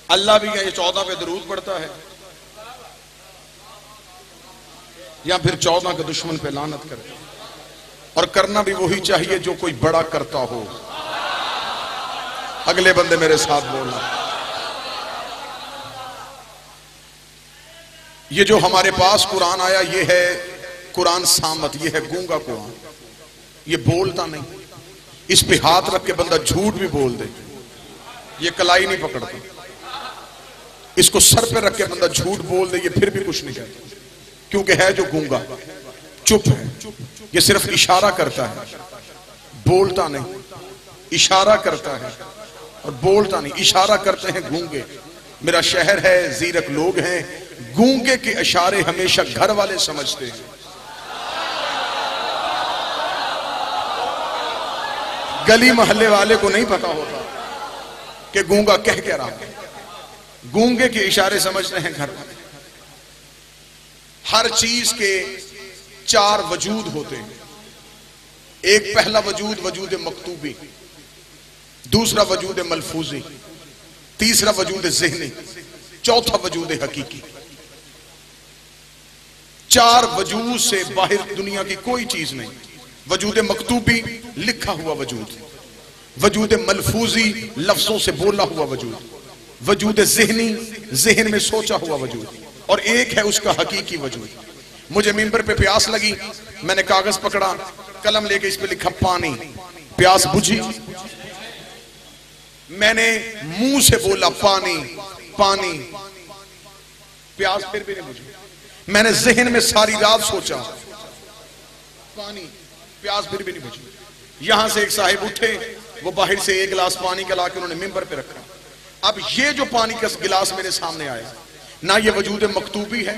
अल्लाह भी ये 14 पे दरूद पढ़ता है या फिर 14 के दुश्मन पे लानत करता है। और करना भी वही चाहिए जो कोई बड़ा करता हो। अगले बंदे मेरे साथ बोलना। ये जो हमारे पास कुरान आया ये है कुरान सामत, ये है गूंगा कुरान। ये बोलता नहीं, इस पे हाथ रख के बंदा झूठ भी बोल दे, ये कलाई नहीं पकड़ता। इसको सर पे रख के बंदा झूठ बोल दे, ये फिर भी कुछ नहीं कहता, क्योंकि है जो गूंगा, चुप है। ये सिर्फ इशारा करता है, बोलता नहीं। इशारा करता है और बोलता नहीं। इशारा करते हैं गूंगे। मेरा शहर है, जीरक लोग हैं, गूंगे के इशारे हमेशा घर वाले समझते हैं। गली मोहल्ले वाले को नहीं पता होता कि गूंगा कह क्या रहा है। गूंगे के इशारे समझते हैं घर वाले। हर चीज के 4 वजूद होते हैं। एक पहला वजूद वजूद मकतूबी, दूसरा वजूद मलफूजी, तीसरा वजूद ज़हनी, चौथा वजूद हकीकी। 4 वजूद से बाहर दुनिया की कोई चीज नहीं। वजूद मकतूबी लिखा हुआ वजूद, वजूद मलफूजी लफ्जों से बोला हुआ वजूद, वजूद ज़हनी ज़हन में सोचा हुआ वजूद, और एक है उसका हकीकी वजूद। मुझे मिंबर पे प्यास लगी, मैंने कागज पकड़ा, कलम लेके इस पे लिखा पानी। प्यास बुझी, मैंने मुंह से बोला पानी पानी, प्यास फिर भी नहीं बुझी। मैंने ज़हन में सारी रात सोचा पानी, प्यास फिर भी नहीं बुझी। यहां से एक साहिब उठे, वो बाहर से एक गिलास पानी का लाके उन्होंने मिंबर पे रखा। अब ये जो पानी का गिलास मेरे सामने आया, ना ये वजूद मकतूबी है,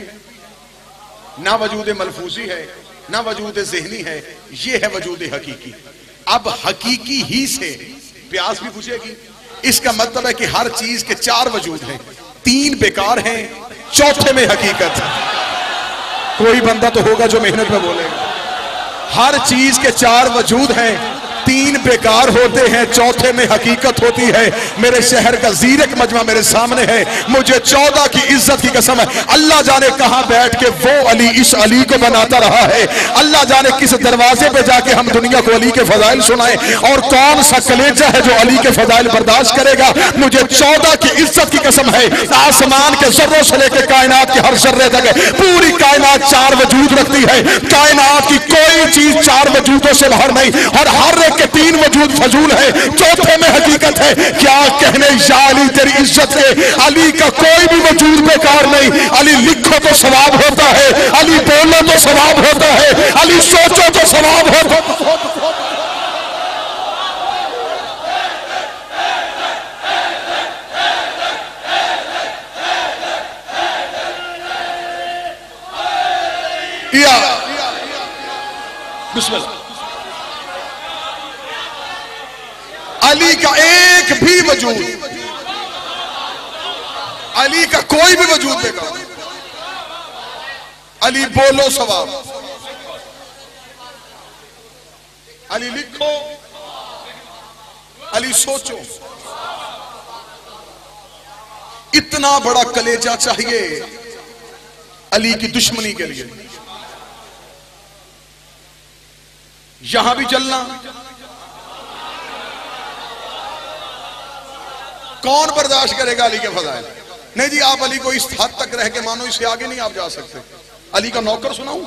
ना वजूद मलफूजी है, ना वजूद ज़हनी है, ये है वजूद हकीकी। अब हकीकी ही से प्यास भी बुझेगी। इसका मतलब है कि हर चीज के 4 वजूद हैं, 3 बेकार हैं, चौथे में हकीकत है। कोई बंदा तो होगा जो मेहनत में बोलेगा। हर चीज के 4 वजूद हैं, 3 बेकार होते हैं, चौथे में हकीकत होती है। मेरे शहर का जीरक मजमा मेरे सामने है। मुझे 14 की इज्जत की कसम है, अल्लाह जाने कहां बैठ के वो अली इस अली को बनाता रहा है। अल्लाह जाने किस दरवाजे पे जाके हम दुनिया को अली के फजाइल सुनाए, और कौन सा कलेजा है जो अली के फजाइल बर्दाश्त करेगा। मुझे 14 की इज्जत की कसम है, आसमान के जर्रों से लेकर कायनात के हर जर्रे तक पूरी कायनात 4 वजूद रखती है। कायनात की कोई चीज 4 वजूदों से बाहर नहीं, और हर के 3 वजूद फजूल है, चौथे में हकीकत है। क्या कहने या अली तेरी इज्जत के, अली का कोई भी वजूद बेकार नहीं। अली लिखो तो सवाब होता है, अली बोलो तो सवाब होता है, अली सोचो तो सवाब होता है। बिस्मिल्लाह। अली का एक भी वजूद, अली का कोई भी वजूद बेकार। अली बोलो सवाब, अली लिखो, अली सोचो। इतना बड़ा कलेजा चाहिए अली की दुश्मनी के लिए। यहां भी चलना, कौन बर्दाश्त करेगा अली के फजाइल? नहीं जी, आप अली को इस हद तक रह के मानो, इससे आगे नहीं आप जा सकते। अली का नौकर सुनाऊं?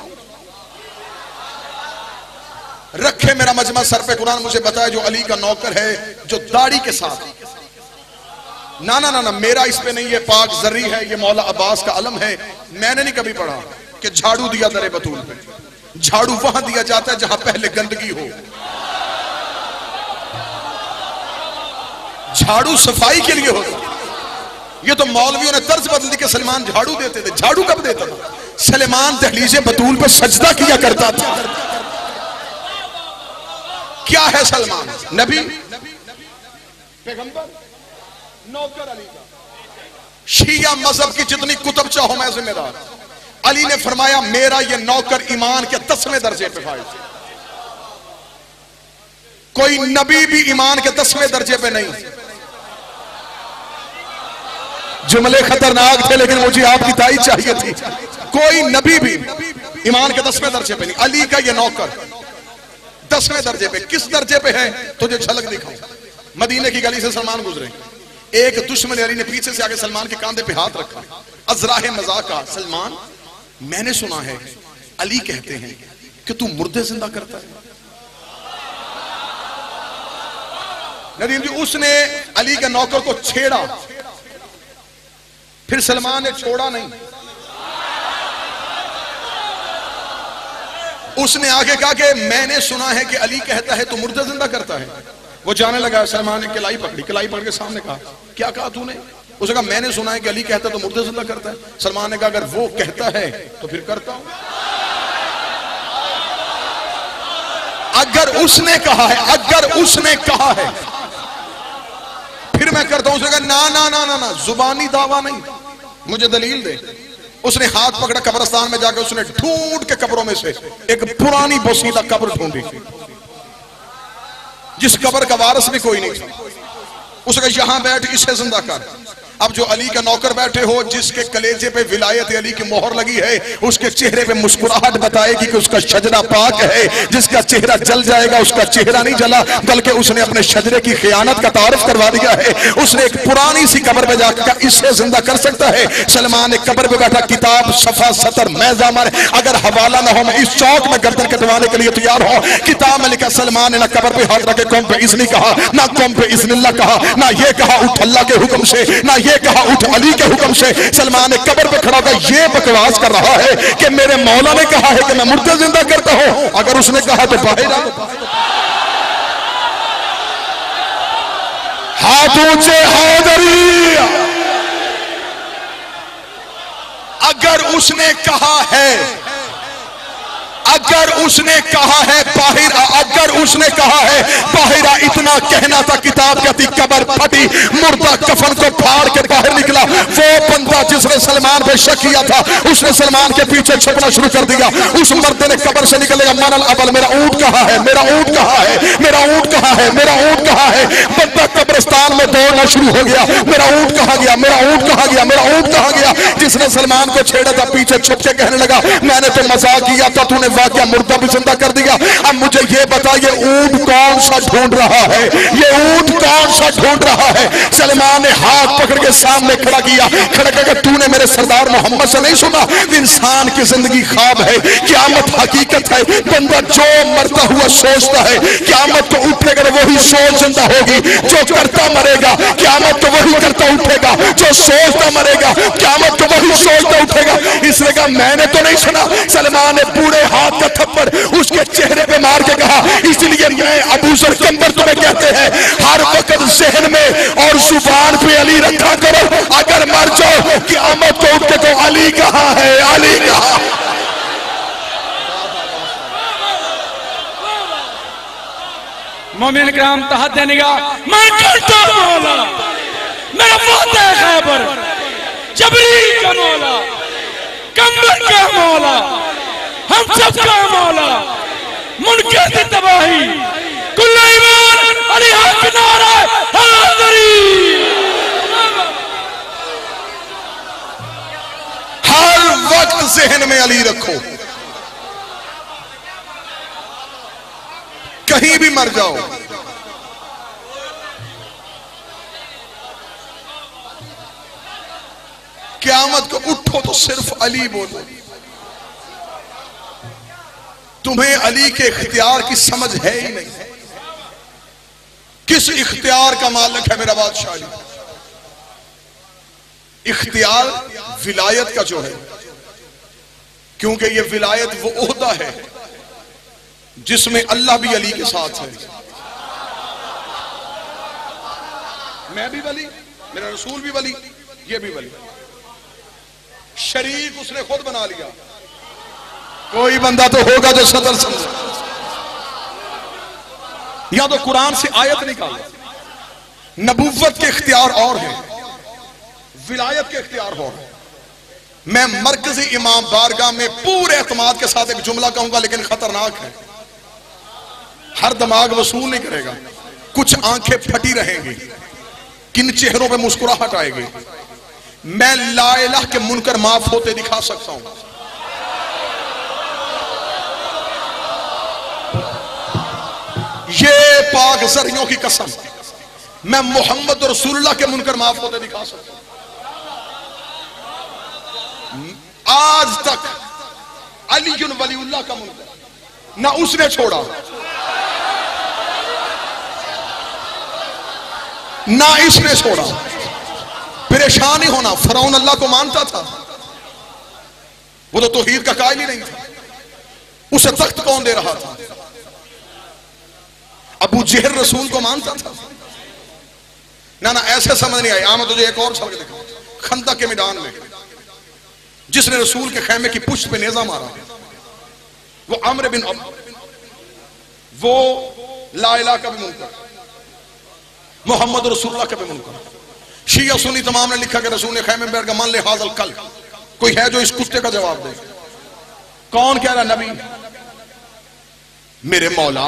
रखे मेरा मजमा सर पे कुरान मुझे बताया जो अली का नौकर है, जो दाढ़ी के साथ, ना ना ना ना, मेरा इस पे नहीं, ये पाक जर्री है, ये मौला अब्बास का अलम है। मैंने नहीं कभी पढ़ा कि झाड़ू दिया दरे बतूल पे। झाड़ू वहां दिया जाता है जहां पहले गंदगी हो। झाड़ू सफाई के लिए होता। ये तो मौलवियों ने तर्ज बदल दी कि सलमान झाड़ू देते थे। झाड़ू कब देता था? सलमान दहलीज़े बतूल पर सजदा किया करता था। क्या है सलमान? नबी, पैगंबर, नौकर अली का। शिया मजहब की जितनी कुतब चाहो मैं जिम्मेदार। अली ने फरमाया मेरा ये नौकर ईमान के 10वें दर्जे पे फाइज। कोई नबी भी ईमान के 10वें दर्जे पे नहीं। जुमले खतरनाक थे लेकिन मुझे आपकी ताई चाहिए थी। कोई नबी भी ईमान के 10वें दर्जे पे नहीं, अली का ये नौकर 10वें दर्जे पे। किस दर्जे पे है तुझे झलक दिखाऊं। मदीने की गली से सलमान गुजरे, एक दुश्मन अली ने पीछे से आके सलमान के कांधे पे हाथ रखा, अजराह मजाक का, सलमान मैंने सुना है अली कहते हैं कि तू मुर्दे जिंदा करता है। नदीम जी उसने अली के नौकर को छेड़ा, फिर सलमान ने छोड़ा नहीं, उसने आगे कहा कि मैंने सुना है कि अली कहता है तू मुर्दे जिंदा करता है। वो जाने लगा, सलमान ने किलाई पकड़ी, किलाई पकड़ के सामने कहा क्या कहा तूने? उसने कहा मैंने सुना है कि अली कहता है तो मुर्दे जिंदा करता है। सलमान ने कहा अगर वो कहता है तो फिर करता हूं। अगर उसने कहा है, अगर उसने कहा है फिर मैं करता हूं। उसने कहा ना ना ना ना ना, जुबानी दावा नहीं, मुझे दलील दे। उसने हाथ पकड़ा, कब्रिस्तान में जाकर उसने ढूंढ के कब्रों में से एक पुरानी बोसीदा कब्र ढूंढी जिस कब्र का वारिस भी कोई नहीं था। उसने कहा यहां बैठ, इसे जिंदा कर। अब जो अली का नौकर बैठे हो, जिसके कलेजे पे विलायत अली की मोहर लगी है, उसके चेहरे पे मुस्कुराहट बताएगी कि उसका शजरा पाक है। जिसका चेहरा जल जाएगा उसका चेहरा नहीं जला, बल्कि उसने अपने शजरे की खियानत का तारुफ करवा दिया है। उसने एक पुरानी सी कब्र पे जाकर इसे जिंदा कर सकता है। सलमान ने कब्र पे बैठा, किताब सफा सतर मैजामर, अगर हवाला ना हो मैं इस चौक में गर्दन कटवाने के लिए तैयार हूं। किताब में लिखा सलमान ने ना कब्र पे हाथ रखे कौम पे इसने कहा, ना कौम पे इस्निल्लाह कहा, ना ये कहा उठ अल्लाह के हुक्म से, ना ये कहा उठ अली के हुक्म से। सलमान ने कब्र पे खड़ा होकर ये बकवास कर रहा है कि मेरे मौला ने कहा है कि मैं मुर्दे जिंदा करता हूं। अगर उसने कहा तो बाहर हाथ ऊंचे, हैदरी। अगर उसने कहा है, अगर उसने कहा है बाहिरा, अगर उसने कहा है बाहिरा, इतना कहना था किताब कहती कब्र फटी, मुर्दा कफन को फाड़ के बाहर निकला। वो बंदा जिसने सलमान पे शक किया था उसने सलमान के पीछे छुपना शुरू कर दिया। उस मर्द ने कब्र से निकलेगा मनल अबल, मेरा ऊंट कहां है, मेरा ऊंट कहां है, मेरा ऊंट कहां है, मेरा ऊंट कहां है। बंदा कब्रिस्तान में दौड़ना शुरू हो गया, मेरा ऊंट कहां गया, मेरा ऊंट कहां गया, मेरा ऊंट कहां गया। जिसने सलमान को छेड़ा था पीछे छुप के कहने लगा मैंने तो मजाक किया था, तूने वाकया मुर्दा भी जिंदा कर दिया। अब मुझे ये बता ये ऊंट कौन सा ढूंढ रहा है, ये ऊंट कौन सा ढूंढ रहा है। सलमान ने हाथ पकड़ के सामने खड़ा किया, खड़ा करके तूने मेरे सरदार मोहम्मद से नहीं सुना इंसान की जिंदगी ख्वाब है, क़यामत हकीकत है। बंदा जो मरता हुआ सोचता है क़यामत को उठेगा वही सोच जिंदा होगी, जो करता मरेगा क़यामत को वही करता उठेगा, जो सोचता मरेगा क़यामत को वही सोचता उठेगा। इसने कहा मैंने तो नहीं सुना। सलमान ने बूढ़े हाथ का थप्पड़ उसके चेहरे पे मार के कहा इसलिए मैं अबू जर कंबर तुम्हें कहते हैं हर वक्त जहन में और जुबान पे अली रखा करो। अगर मर जाओ क़यामत को उठ के तो अली कहां है, अली कहां। मोमिन कराम तहत निगाह, मैं करता मौला मेरा फातह खैबर, जबरील का मौला, कंबर का मौला, हम सबका मौला, मुनकर की तबाही, कुल ईमान अली हक नारा हैदरी। हर वक्त जहन में अली रखो, कहीं भी मर जाओ। क़यामत को उठो तो सिर्फ अली बोलो। तुम्हें अली के इख्तियार की समझ है ही नहीं। किस इख्तियार का मालिक है मेरा बादशाह अली? इख्तियार विलायत का जो है, क्योंकि ये विलायत वो ओहदा है जिसमें अल्लाह भी अली के साथ है। मैं भी वली, मेरा रसूल भी वली, ये भी वली। शरीक उसने खुद बना लिया। कोई बंदा तो होगा जो सदर समझे, या तो कुरान से आयत निकाले। नबुव्वत के इख्तियार और है, विलायत के इख्तियार और है। मैं मरकजी इमाम बारगाह में पूरे एतमाद के साथ एक जुमला कहूंगा लेकिन खतरनाक है। हर दिमाग वसूल नहीं करेगा, कुछ आंखें फटी रहेंगी, किन चेहरों पे मुस्कुराहट आएगी। मैं ला इलाह के मुनकर माफ होते दिखा सकता हूं। ये पाक जरियों की कसम, मैं मोहम्मद रसूलुल्लाह के मुनकर माफ होते दिखा सकता हूं। आज तक अली वलीउल्लाह का मुनकर ना उसने छोड़ा ना इसने छोड़ा। परेशान ही होना, फरौन अल्लाह को मानता था, वो तो तौहीद का कायल ही नहीं था, उसे तख्त कौन दे रहा था? अबू जहल रसूल को मानता था। ना ना ऐसे समझ नहीं आई। मैं तुझे एक और सबक दिखाऊं। खंदक के मैदान में जिसने रसूल के खैमे की पुष्ट पे नेजा मारा, वो अम्र बिन वो ला इलाहा का भी मुनकर, मोहम्मद रसूलुल्लाह का भी मुनकर। शिया सुन्नी तमाम ने लिखा कि रसूल ने खैमे में बैठ कर मान ले हाजल कल, कोई है जो इस कुत्ते का जवाब दे? कौन कह रहा? नबी। मेरे मौला,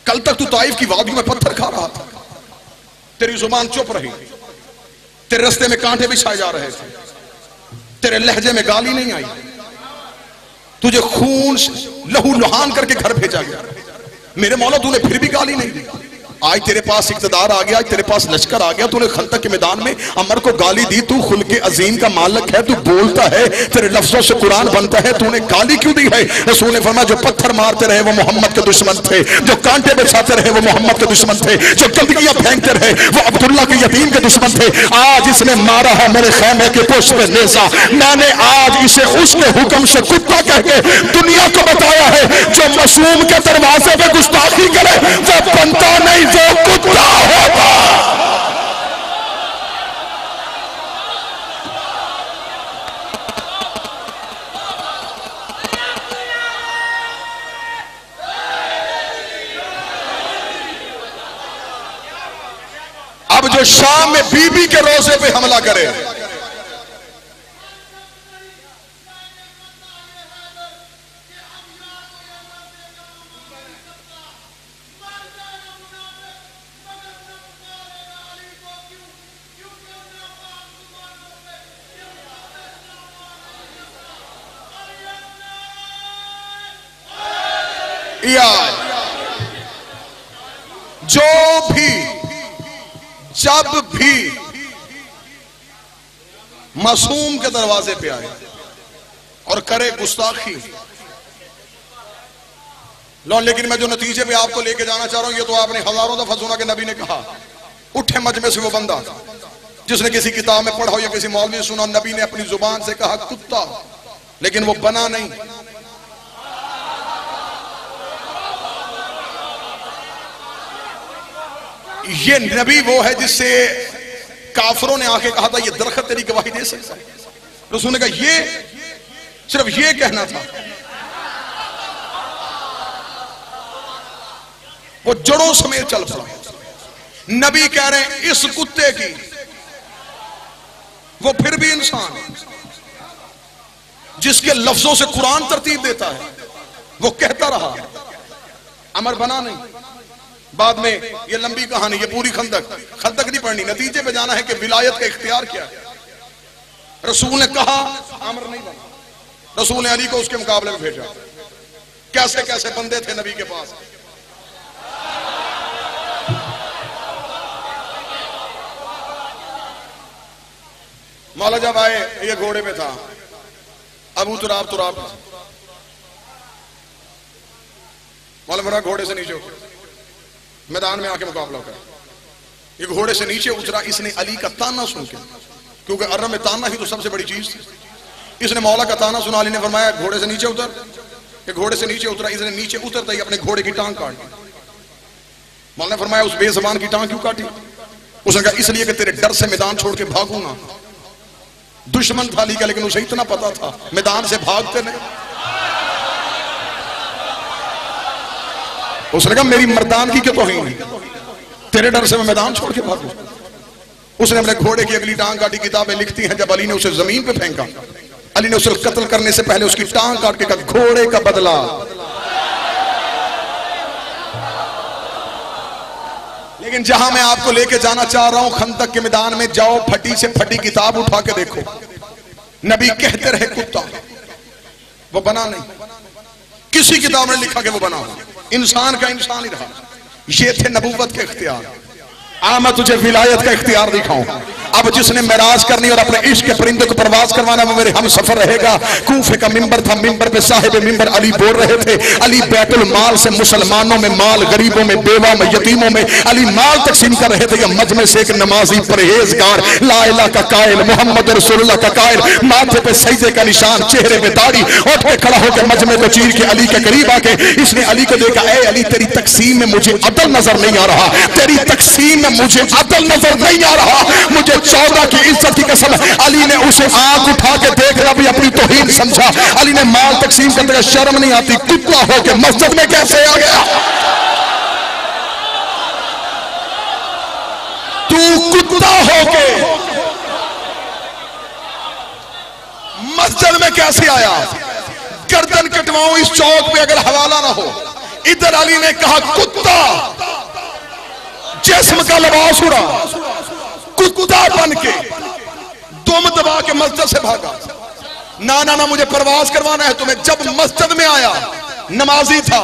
कल तक तू ताइफ की वादियों में पत्थर खा रहा था, तेरी जुबान चुप रही, तेरे रास्ते में कांटे बिछाए जा रहे थे, तेरे लहजे में गाली नहीं आई, तुझे खून लहू लुहान करके घर भेजा गया। मेरे मौला तूने फिर भी गाली नहीं दी। आज तेरे पास इक़्तिदार आ गया, आज तेरे पास लश्कर आ गया, तूने खंदक के मैदान में अमर को गाली दी। तू खुल्के अजीम का मालिक है, तू बोलता है, तेरे लफ्जों से कुरान बनता है, तूने गाली क्यों दी है? रसूल ने फरमाया जो पत्थर मारते रहे वो मोहम्मद के दुश्मन थे, जो कांटे बिछाते रहे वो मोहम्मद के दुश्मन थे, जो गंदगियां फेंकते रहे वो अब्दुल्ला के यतीम के दुश्मन थे। आज इसने मारा है मेरे खैमे के पुष्प पे नेज़ा, मैंने आज इसे उसके हुक्म से कुत्ता कह के दुनिया को बताया है। जो मासूम के दरवाजे पे गुस्ताखी करे वो बनता नहीं, वो कुत्ता होगा। अब जो शाम में बीबी के रोजे पे हमला करे, जो भी जब भी मासूम के दरवाजे पे आए और करे गुस्ताखी, लो लेकिन मैं जो नतीजे पे आपको लेके जाना चाह रहा हूं, ये तो आपने हजारों दफा सुना कि नबी ने कहा, उठे मजमे से वो बंदा जिसने किसी किताब में पढ़ा हो या किसी मौलवी ने सुना, नबी ने अपनी जुबान से कहा कुत्ता, लेकिन वो बना नहीं। ये नबी वो है जिससे काफरों ने आके कहा था ये दरख्त तेरी गवाही दे सकता है। रसूल ने कहा ये सिर्फ ये कहना था, वो जड़ों समेत चल पड़ा। नबी कह रहे हैं इस कुत्ते की, वो फिर भी इंसान जिसके लफ्जों से कुरान तरतीब देता है, वो कहता रहा, अमर बना नहीं। बाद में ये लंबी कहानी, ये पूरी खंदक नहीं पढ़नी, नतीजे पे जाना है कि विलायत का इख्तियार क्या है। रसूल ने कहा अमर नहीं बना, रसूल ने अली को उसके मुकाबले में भेजा। कैसे कैसे बंदे थे नबी के पास। मौला जब आए, ये घोड़े में था, अबू तुराब मौला मेरा घोड़े से नीचे उतरा, मैदान में आके मुकाबला कर। ये घोड़े से नीचे उतरा, इसने अली का ताना सुन के, क्योंकि अरब में ताना ही तो सबसे बड़ी चीज थी, इसने मौला का ताना सुना। अली ने फरमाया घोड़े से नीचे उतर। ये घोड़े से नीचे उतरा, इसने नीचे उतरता ही अपने घोड़े की टांग काट दी। मौला ने फरमाया उस बेज़बान की टांग क्यों काटी? उसने कहा इसलिए कि तेरे डर से मैदान छोड़ के भागूंगा। दुश्मन था अली का, लेकिन उसे इतना पता था मैदान से भागते नहीं। उसने कहा मेरी मर्दानगी की तौहीन है, तेरे डर से मैं मैदान छोड़ के भागूं। उसने अपने घोड़े की अगली टांग काटी। किताबें लिखती हैं जब अली ने उसे जमीन पे फेंका, अली ने उसे कत्ल करने से पहले उसकी टांग काट के कहा घोड़े का बदला। लेकिन जहां मैं आपको लेके जाना चाह रहा हूं, खंदक के मैदान में जाओ, फटी से फटी किताब उठा के देखो, नबी कहते रहे कुत्ता, वो बना नहीं, किसी किताब में लिखा कि वो बना, इंसान का इंसान ही रहा। ये थे नबूवत के इख्तियार। मैं तुझे विलायत का इख्तियार दिखाऊं। अब जिसने मेराज करनी और अपने इश्क के परिंदे को परवाज करवाना, वो मेरे हम सफर रहेगा। कूफे का मिंबर था, मिंबर पे साहिब मिंबर अली बोल रहे थे, अली बैतुल माल से मुसलमानों में माल, गरीबों में, बेवा में, यतीमों में अली माल तकसीम कर रहे थे। ये मजमे से एक नमाजी परहेजगार, ला इलाहा का कायल, मोहम्मद रसूलुल्लाह का कायल, माथे पे सजदे का निशान, चेहरे में दाढ़ी, उठ के खड़ा होकर मजमे को चीर के अली के करीब आके इसने अली को देखा, ए अली तेरी तकसीम में मुझे अदल नजर नहीं आ रहा, तेरी तकसीम में मुझे अदल नजर नहीं आ रहा, मुझे 14 की इज्जत की कसम। अली ने उसे आंख उठा के देख रहा भी अपनी तौहीन समझा। अली ने माल तकसीम करते हुए शर्म नहीं आती, कुत्ता होके मस्जिद में कैसे आ गया? तू कुत्ता होके मस्जिद में कैसे आया? गर्दन कटवाऊं इस चौक पे अगर हवाला ना हो। इधर अली ने कहा कुत्ता, जिस्म का लिबास उड़ा, कुत्ता बन के दुम दबा के मस्जिद से भागा। ना ना ना, मुझे परवाज करवाना है तुम्हें। जब मस्जिद में आया, नमाजी था,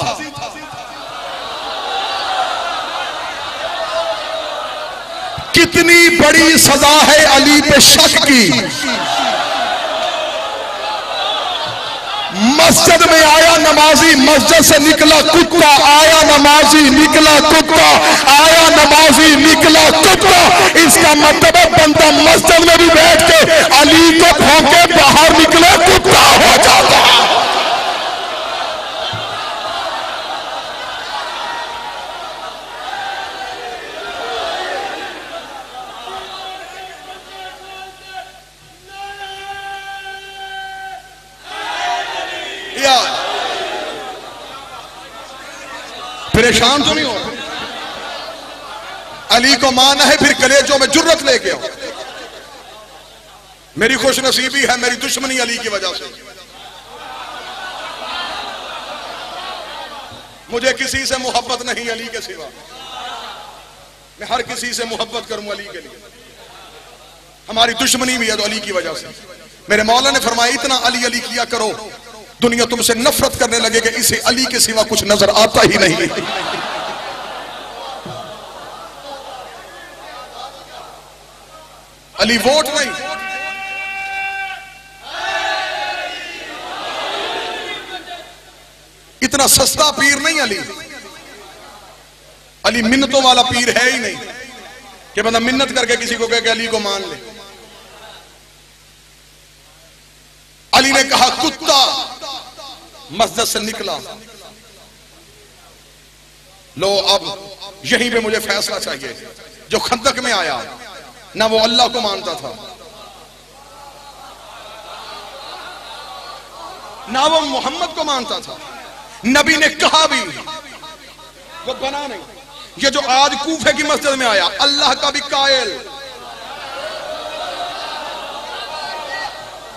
कितनी बड़ी सजा है अली पे शक की। मस्जिद में आया नमाजी, मस्जिद से निकला कुत्ता, आया नमाजी, निकला कुत्ता, आया नमाजी, निकला कुत्ता। इसका मतलब है बंदा मस्जिद में भी बैठ के अली को भौंके, बाहर निकले कुत्ता हो जाता। परेशान तो नहीं हो? अली को माना है, फिर कलेजों में जुर्रत लेके आओ। मेरी खुशनसीबी है, मेरी दुश्मनी अली की वजह से। मुझे किसी से मोहब्बत नहीं अली के सिवा। मैं हर किसी से मोहब्बत करूं अली के लिए। हमारी दुश्मनी भी है तो अली की वजह से। मेरे मौला ने फरमाया, इतना अली अली किया करो, दुनिया तुमसे नफरत करने लगे कि इसे अली के सिवा कुछ नजर आता ही नहीं। अली वोट नहीं, इतना सस्ता पीर नहीं अली। अली मिन्नतों वाला पीर है ही नहीं कि बंदा मिन्नत करके किसी को कहे कि अली को मान ले। अली ने कहा कुत्ता, मस्जिद से निकला। लो अब यहीं पे मुझे फैसला चाहिए। जो खंदक में आया, ना वो अल्लाह को मानता था, ना वो मोहम्मद को मानता था। नबी ने कहा भी, वो बना नहीं। ये जो आज कूफे की मस्जिद में आया, अल्लाह का भी कायल,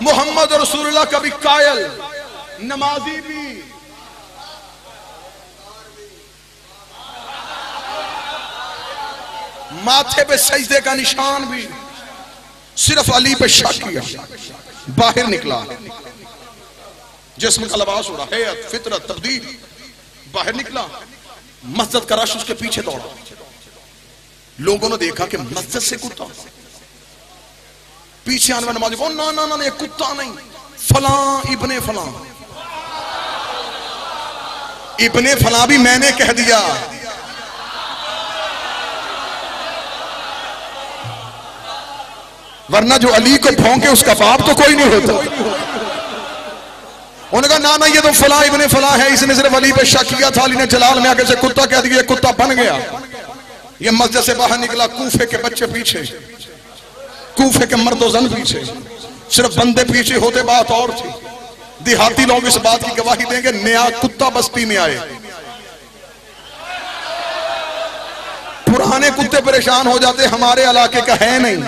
मोहम्मद रसूलुल्लाह का भी कायल, नमाजी भी, माथे पे सजदे का निशान भी, सिर्फ अली पे शक किया। बाहर निकला, जिस्म का लिबास उड़ा, हैयत, फितरत, तब्दील, बाहर निकला। मस्जिद का रश उसके पीछे दौड़ा। लोगों ने देखा कि मस्जिद से कुत्ता, पीछे आने वाले नमाजी को, ना ना ना, ये कुत्ता नहीं, फलां इब्ने फलां। इब्ने फलां भी मैंने कह दिया। वरना जो अली को भौंके उसका बाप तो कोई नहीं होता। उन्होंने कहा ना ना, ये तो फलां इब्ने फलां है, इसने सिर्फ अली पे शक किया था। अली ने जलाल में आके से कुत्ता कह दिया, कुत्ता बन गया। ये मस्जिद से बाहर निकला, कूफे के बच्चे पीछे, कूफे के मर्दोजन पीछे, सिर्फ बंदे पीछे होते बात और थी। देहाती लोग इस बात की गवाही देंगे, नया कुत्ता बस्ती में आए। पुराने कुत्ते परेशान हो जाते, हमारे इलाके का है नहीं,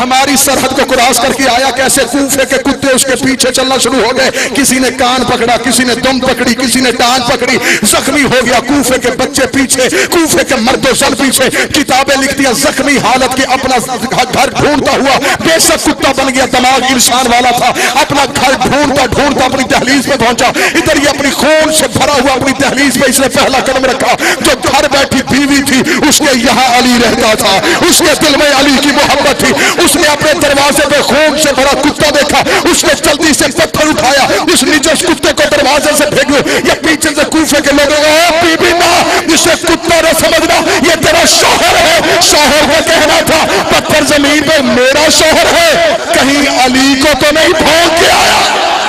हमारी सरहद को क्रॉस करके आया कैसे? कूफे के कुत्ते उसके पीछे चलना शुरू हो गए। किसी ने कान पकड़ा, किसी ने दुम पकड़ी, किसी ने टांग पकड़ी, जख्मी हो गया। कूफे के बच्चे पीछे, कूफे के मर्दो सल पीछे। किताबें लिख दिया जख्मी हालत के अपना घर ढूंढता हुआ, बेशक कुत्ता बन गया, दिमाग इंसान वाला था, अपना घर ढूंढता ढूंढता अपनी दहलीज पे पहुंचा। इधर ये अपनी खून से भरा हुआ अपनी दहलीज पे इसने पहला कदम रखा। जो घर बैठी बीवी थी उसके यहाँ अली रहता था, उसके दिल में अली की मोहब्बत थी। उसने अपने दरवाजे पे खून से भरा कुत्ता देखा, उसने जल्दी से पत्थर उठाया, उस नीचे कुत्ते को दरवाजे से फेंक दो। ये पीछे से कूफे के लोगों को बीबी ना, जिसे कुत्ता न समझना, ये तेरा शौहर है। शौहर को कहना था पत्थर जमीन पे मेरा शौहर है, कहीं अली को तो नहीं भौंक के आया।